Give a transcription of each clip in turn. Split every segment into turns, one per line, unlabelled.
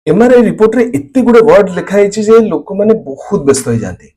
MRI report रे एते गुडे वर्ड लिखा है जे लोक माने बहुत व्यस्त हो जाते।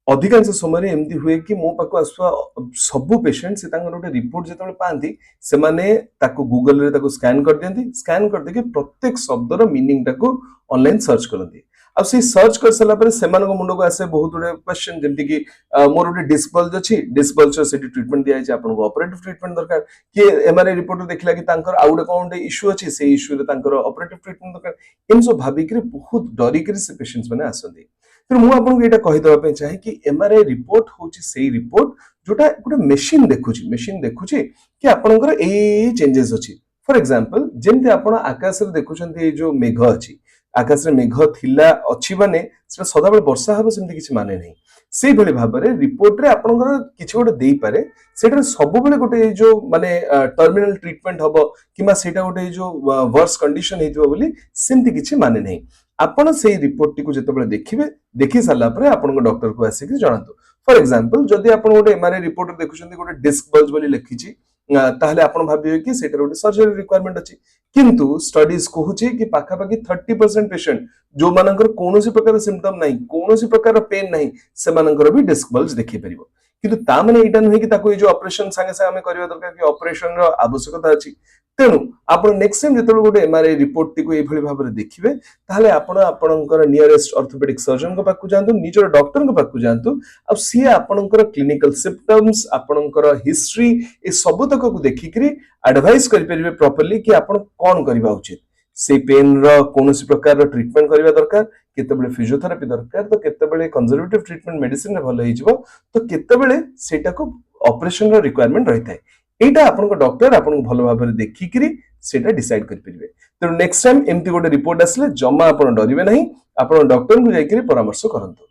अधिकांश समय एमती हुए कि मो पाखु आसुआ सबु पेशेंट से तांकर गोटे रिपोर्ट जेतबे पांती से माने ताको गूगल रे ताको स्कैन कर दियंती, स्कैन कर देके प्रत्येक शब्दर मीनिंग ताको ऑनलाइन सर्च करती। अब से सर्च कर सला पर सेमान को मुंड को आसे बहुत गुडे क्वेश्चन जेमति कि मोर गोटे डिस्क बल्ज अछि, डिस्क बल्ज सेठी ट्रीटमेंट दिया छै, आपन को ऑपरेटिव ट्रीटमेंट दरकार कि एमआरआई रिपोर्ट देखला कि तांकर आउ गोटे कोन इश्यू अछि, से इश्यू रे तांकर ऑपरेटिव ट्रीटमेंट दरकार। इन सब भाबी कि बहुत डरी कि से पेशेंट्स माने आसंती। तो मु आपन एटा कहि दवा पे चाहे कि एमआरआई रिपोर्ट होची सेही रिपोर्ट जोटा गोटे मशीन देखुची कि आपनकर ए चेंजेस अछि। फॉर एग्जांपल जेमति आपण आकाश रे देखुचंती ए जो मेघ अछि, आकाश रे मेघ थिला अछि माने सेटा सदा बेले वर्षा हबो सेमति किछि माने नै। सेही भली भाबरे रिपोर्ट रे आपनकर किछि गोटे देई पारे, सेटा सब बेले गोटे जो माने टर्मिनल ट्रीटमेंट हबो किमा सेटा गोटे जो वर्स कंडीशन हेतिबो बोली सेमति किछि माने नै। आपण सेही रिपोर्ट टी को जेतबेले देखिबे, देखि साला परे आपण को डॉक्टर को आसी कि जणांतु। फॉर एग्जांपल जदि आपण गोटे एमआरआई रिपोर्ट देखुचंती गोटे डिस्क बल्ज बोली लिखिछि, ताहले आपण भाबिबे कि सेटा गोटे सर्जरी रिक्वायरमेंट अछि। किंतु स्टडीज कहूछि कि पाखापाखि 30% पेशेंट जो मानकर कोनोसी प्रकार सिम्पटम नाही, कोनोसी प्रकार पेन नाही, से मानकर भी डिस्क बल्ज देखि परिबो। किंतु ता माने एटा नहे कि ताको ए जो ऑपरेशन संगे संगे हमें करिवा दरकार कि ऑपरेशन रो आवश्यकता अछि। तेणु आपण नेक्स्ट टाइम जेतबे गोटे एमआरआई रिपोर्ट टी को ए भली भाबरे देखिबे, ताहले आपण आपणकर नियरेस्ट ऑर्थोपेडिक सर्जन को पाकु जांतु, निजर डॉक्टर को पाकु जांतु। अब सी आपणकर क्लिनिकल सिम्पटम्स, आपणकर हिस्ट्री ए सब तक को देखिकरी एडवाइस करि परिबे प्रॉपर्ली कि आपण कोन करिबा उचित। से पेन रो कोनोसी प्रकार रो ट्रीटमेंट करिबा दरकार, केतेबेले फिजियोथेरापी दरकार, तो केतेबेले कंजर्वेटिव ट्रीटमेंट मेडिसिन रे भलो हिजबो, तो केतेबेले सेटा को ऑपरेशन रो रिक्वायरमेंट रहितै। एटा आपनको डॉक्टर आपनको भलो भाबरे देखिकरी सेटा डिसाइड करि परिबे। तो नेक्स्ट टाइम एमती गोटे रिपोर्ट आसले जमा आपण डरिबे नाही, आपण डॉक्टर को जाइकरी परामर्श करंतु।